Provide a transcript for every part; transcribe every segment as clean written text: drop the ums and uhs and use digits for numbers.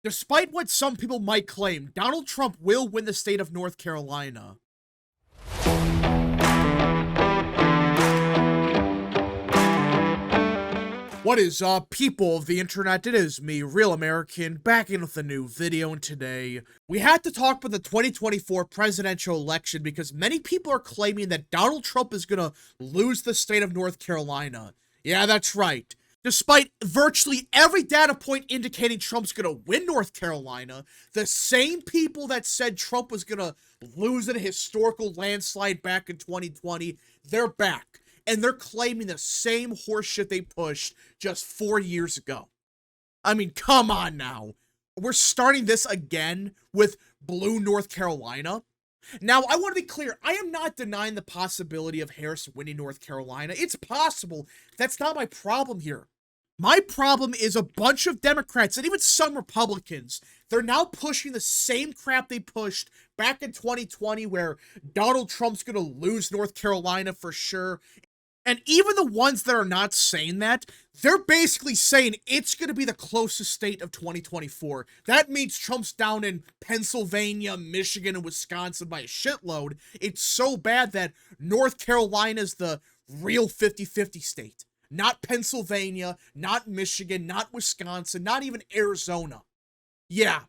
Despite what some people might claim, Donald Trump will win the state of North Carolina. What is up, people of the internet? It is me, Real American, back in with a new video, and today we had to talk about the 2024 presidential election because many people are claiming that Donald Trump is gonna lose the state of North Carolina. Yeah, that's right. Despite virtually every data point indicating Trump's gonna win North Carolina, the same people that said Trump was gonna lose in a historical landslide back in 2020, they're back. And they're claiming the same horseshit they pushed just 4 years ago. I mean, come on now. We're starting this again with blue North Carolina. Now, I want to be clear. I am not denying the possibility of Harris winning North Carolina. It's possible. That's not my problem here. My problem is a bunch of Democrats and even some Republicans. They're now pushing the same crap they pushed back in 2020 where Donald Trump's going to lose North Carolina for sure. And even the ones that are not saying that, they're basically saying it's going to be the closest state of 2024. That means Trump's down in Pennsylvania, Michigan, and Wisconsin by a shitload. It's so bad that North Carolina is the real 50-50 state. Not Pennsylvania, not Michigan, not Wisconsin, not even Arizona. Yeah,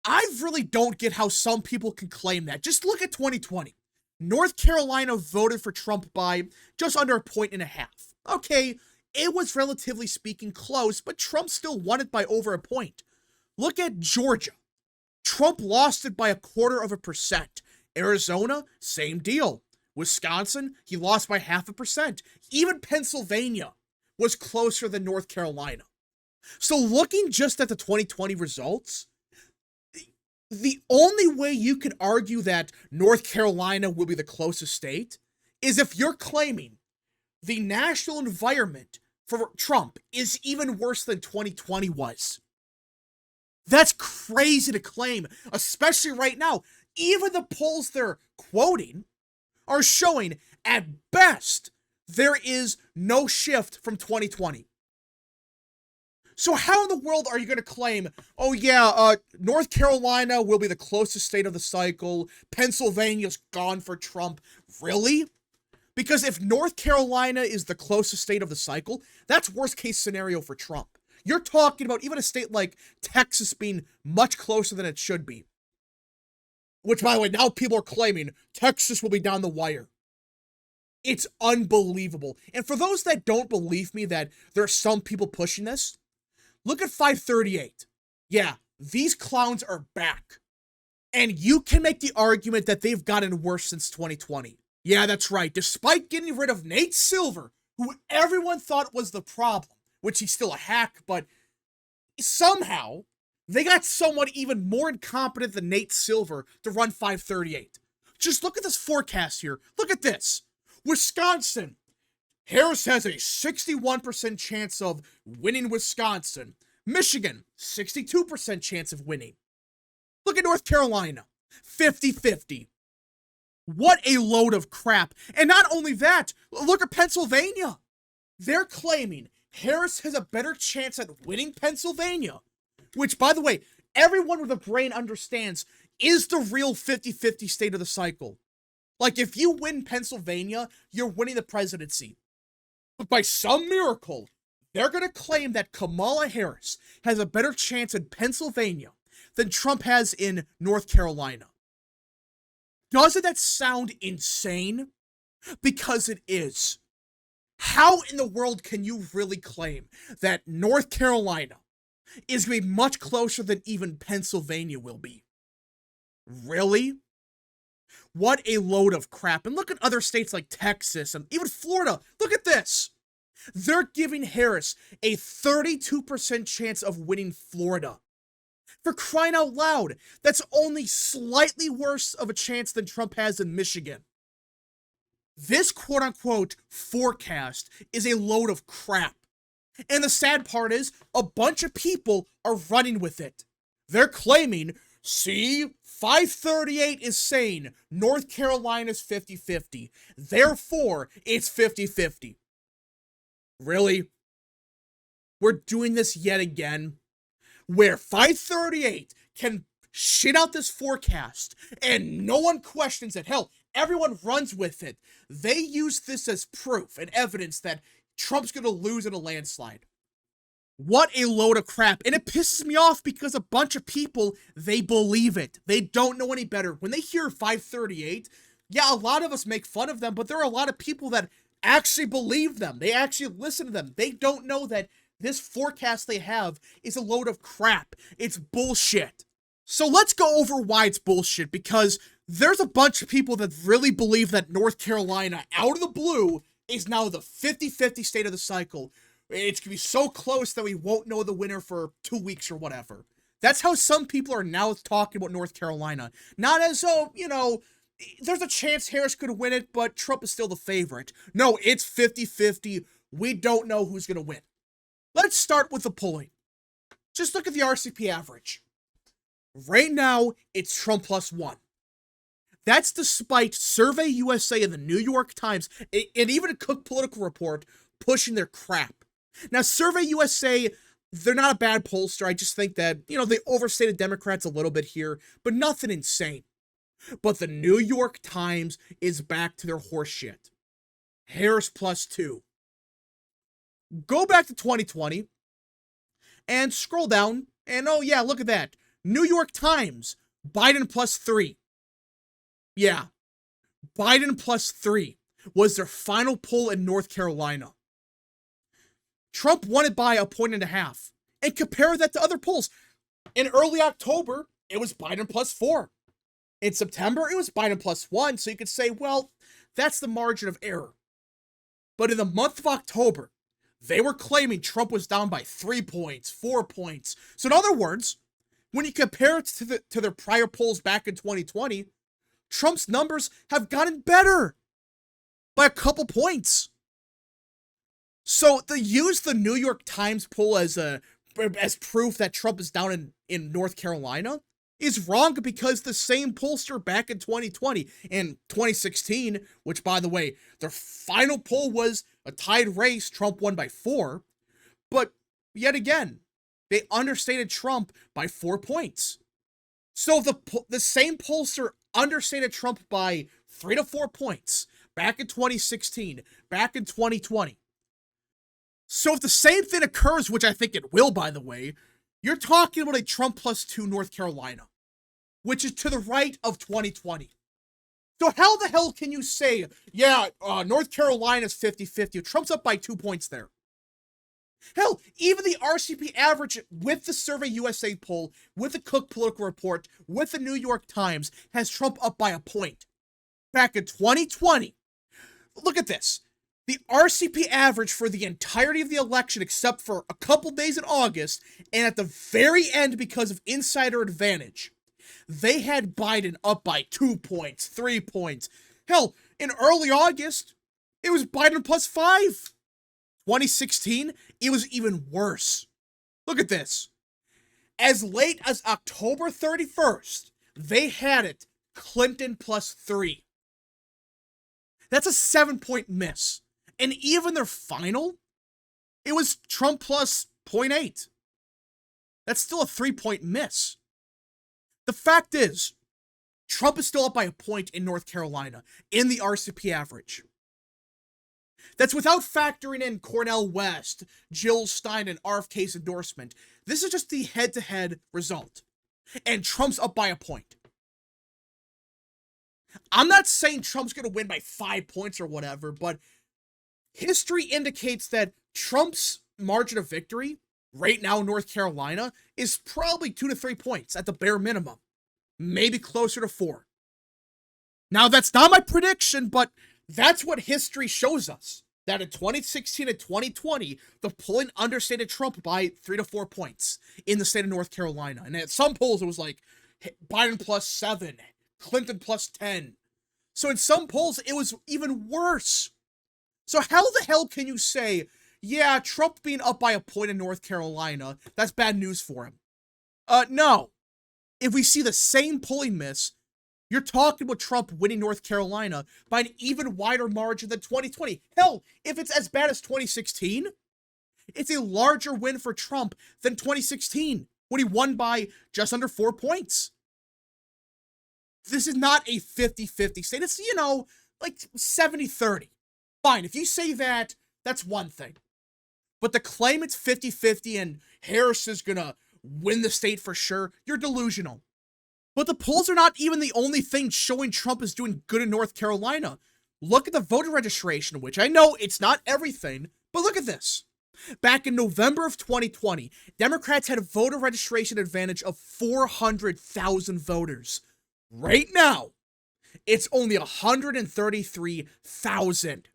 I really don't get how some people can claim that. Just look at 2020. North Carolina voted for Trump by just under a point and a half. Okay, it was relatively speaking close, but Trump still won it by over a point. Look at Georgia. Trump lost it by 0.25%. Arizona, same deal. Wisconsin, he lost by 0.5%. Even Pennsylvania was closer than North Carolina. So looking just at the 2020 results, the only way you could argue that North Carolina will be the closest state is if you're claiming the national environment for Trump is even worse than 2020 was. That's crazy to claim, especially right now. Even the polls they're quoting are showing, at best, there is no shift from 2020. So how in the world are you going to claim, oh yeah, North Carolina will be the closest state of the cycle, Pennsylvania's gone for Trump? Really? Because if North Carolina is the closest state of the cycle, that's worst case scenario for Trump. You're talking about even a state like Texas being much closer than it should be. Which, by the way, now people are claiming Texas will be down the wire. It's unbelievable. And for those that don't believe me that there are some people pushing this, look at 538. Yeah, these clowns are back. And you can make the argument that they've gotten worse since 2020. Yeah, that's right. Despite getting rid of Nate Silver, who everyone thought was the problem, which he's still a hack, but somehow they got someone even more incompetent than Nate Silver to run 538. Just look at this forecast here. Look at this. Wisconsin. Harris has a 61% chance of winning Wisconsin. Michigan, 62% chance of winning. Look at North Carolina, 50-50. What a load of crap. And not only that, look at Pennsylvania. They're claiming Harris has a better chance at winning Pennsylvania, which, by the way, everyone with a brain understands is the real 50-50 state of the cycle. Like, if you win Pennsylvania, you're winning the presidency. But by some miracle, they're going to claim that Kamala Harris has a better chance in Pennsylvania than Trump has in North Carolina. Doesn't that sound insane? Because it is. How in the world can you really claim that North Carolina is going to be much closer than even Pennsylvania will be? Really? What a load of crap. And look at other states like Texas and even Florida. Look at this. They're giving Harris a 32% chance of winning Florida. For crying out loud, that's only slightly worse of a chance than Trump has in Michigan. This quote-unquote forecast is a load of crap. And the sad part is, a bunch of people are running with it. They're claiming, see, 538 is saying North Carolina's 50-50. Therefore, it's 50-50. Really? We're doing this yet again? where 538 can shit out this forecast and no one questions it. Hell, everyone runs with it. They use this as proof and evidence that Trump's gonna lose in a landslide. What a load of crap. And it pisses me off because a bunch of people, they believe it. They don't know any better. When they hear 538, yeah, a lot of us make fun of them, but there are a lot of people that actually believe them. They actually listen to them. They don't know that this forecast they have is a load of crap. It's bullshit. So let's go over why it's bullshit, because there's a bunch of people that really believe that North Carolina, out of the blue, is now the 50-50 state of the cycle. It's gonna be so close that we won't know the winner for 2 weeks or whatever. That's how some people are now talking about North Carolina. Not as, oh, you know, there's a chance Harris could win it, but Trump is still the favorite. No, it's 50-50. We don't know who's gonna win. Let's start with the polling. Just look at the RCP average. Right now, it's Trump +1. That's despite Survey USA and the New York Times, and even a Cook Political Report, pushing their crap. Now, Survey USA, they're not a bad pollster. I just think that, you know, they overstated Democrats a little bit here, but nothing insane. But the New York Times is back to their horseshit. Harris +2. Go back to 2020 and scroll down, and oh yeah, look at that. New York Times, Biden +3. Yeah, Biden +3 was their final poll in North Carolina. Trump won it by 1.5 points. And compare that to other polls. In early October, it was Biden +4. In September, it was Biden +1. So you could say, well, that's the margin of error. But in the month of October, they were claiming Trump was down by 3 points, 4 points. So in other words, when you compare it to their prior polls back in 2020, Trump's numbers have gotten better by a couple points. So to use the New York Times poll as proof that Trump is down in North Carolina is wrong, because the same pollster back in 2020 and 2016, which by the way, their final poll was a tied race, Trump won by 4, but yet again, they understated Trump by 4 points. So the same pollster understated Trump by 3 to 4 points back in 2016, back in 2020. So if the same thing occurs, which I think it will, by the way, you're talking about a Trump +2 North Carolina, which is to the right of 2020. So how the hell can you say, yeah, North Carolina's 50-50, Trump's up by 2 points there? Hell, even the RCP average with the Survey USA poll, with the Cook Political Report, with the New York Times, has Trump up by 1 point. Back in 2020, look at this. The RCP average for the entirety of the election, except for a couple days in August, and at the very end because of insider advantage, they had Biden up by 2 points, 3 points. Hell, in early August, it was Biden +5. 2016, it was even worse. Look at this. As late as October 31st, they had it Clinton +3. That's a 7-point miss. And even their final, it was Trump +0.8. That's still a 3-point miss. The fact is, Trump is still up by 1 point in North Carolina in the RCP average. That's without factoring in Cornel West, Jill Stein, and RFK's endorsement. This is just the head-to-head result. And Trump's up by 1 point. I'm not saying Trump's going to win by 5 points or whatever, but history indicates that Trump's margin of victory right now in North Carolina is probably 2 to 3 points at the bare minimum. Maybe closer to 4. Now, that's not my prediction, but that's what history shows us. That in 2016 and 2020, the polling understated Trump by 3 to 4 points in the state of North Carolina. And at some polls, it was like Biden +7, Clinton +10. So in some polls, it was even worse. So how the hell can you say, yeah, Trump being up by 1 point in North Carolina, that's bad news for him? No. If we see the same polling miss, you're talking about Trump winning North Carolina by an even wider margin than 2020. Hell, if it's as bad as 2016, it's a larger win for Trump than 2016. when he won by just under 4 points. This is not a 50-50 state. It's, like 70-30. Fine, if you say that, that's one thing. But to claim it's 50-50 and Harris is gonna win the state for sure, you're delusional. But the polls are not even the only thing showing Trump is doing good in North Carolina. Look at the voter registration, which I know it's not everything, but look at this. Back in November of 2020, Democrats had a voter registration advantage of 400,000 voters. Right now, it's only 133,000.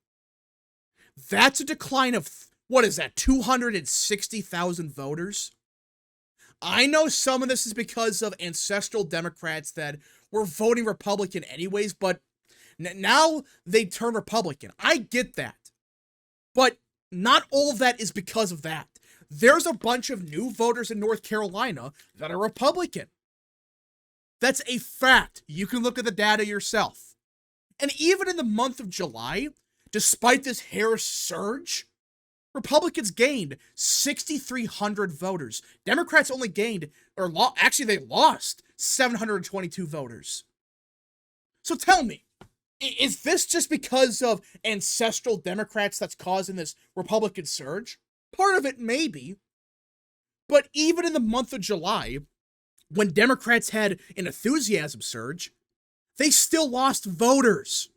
That's a decline of, 260,000 voters? I know some of this is because of ancestral Democrats that were voting Republican anyways, but now they turn Republican. I get that. But not all of that is because of that. There's a bunch of new voters in North Carolina that are Republican. That's a fact. You can look at the data yourself. And even in the month of July, despite this Harris surge, Republicans gained 6,300 voters. Democrats only gained, they lost 722 voters. So tell me, is this just because of ancestral Democrats that's causing this Republican surge? Part of it, maybe. But even in the month of July, when Democrats had an enthusiasm surge, they still lost voters.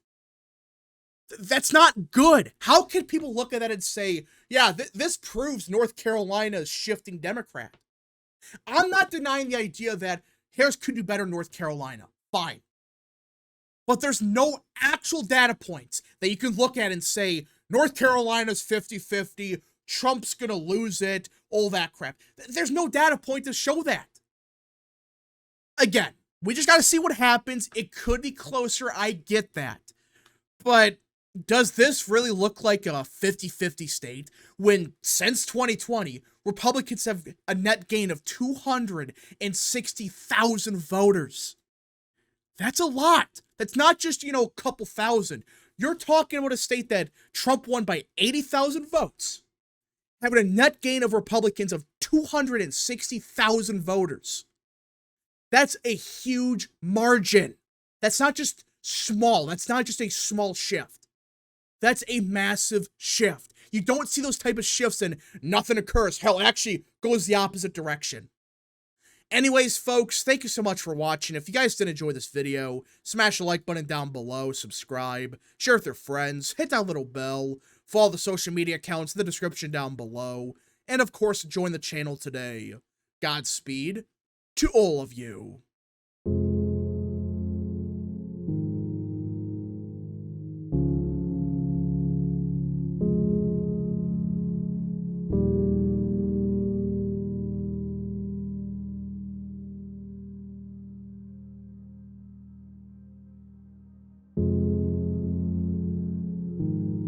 That's not good. How can people look at that and say, yeah, this proves North Carolina is shifting Democrat? I'm not denying the idea that Harris could do better in North Carolina. Fine. But there's no actual data points that you can look at and say, North Carolina's 50-50, Trump's gonna lose it, all that crap. There's no data point to show that. Again, we just gotta see what happens. It could be closer, I get that. But does this really look like a 50-50 state when, since 2020, Republicans have a net gain of 260,000 voters? That's a lot. That's not just, a couple thousand. You're talking about a state that Trump won by 80,000 votes, having a net gain of Republicans of 260,000 voters. That's a huge margin. That's not just small. That's not just a small shift. That's a massive shift. You don't see those type of shifts and nothing occurs. Hell, it actually goes the opposite direction. Anyways, folks, thank you so much for watching. If you guys did enjoy this video, smash the like button down below, subscribe, share with your friends, hit that little bell, follow the social media accounts in the description down below, and of course, join the channel today. Godspeed to all of you.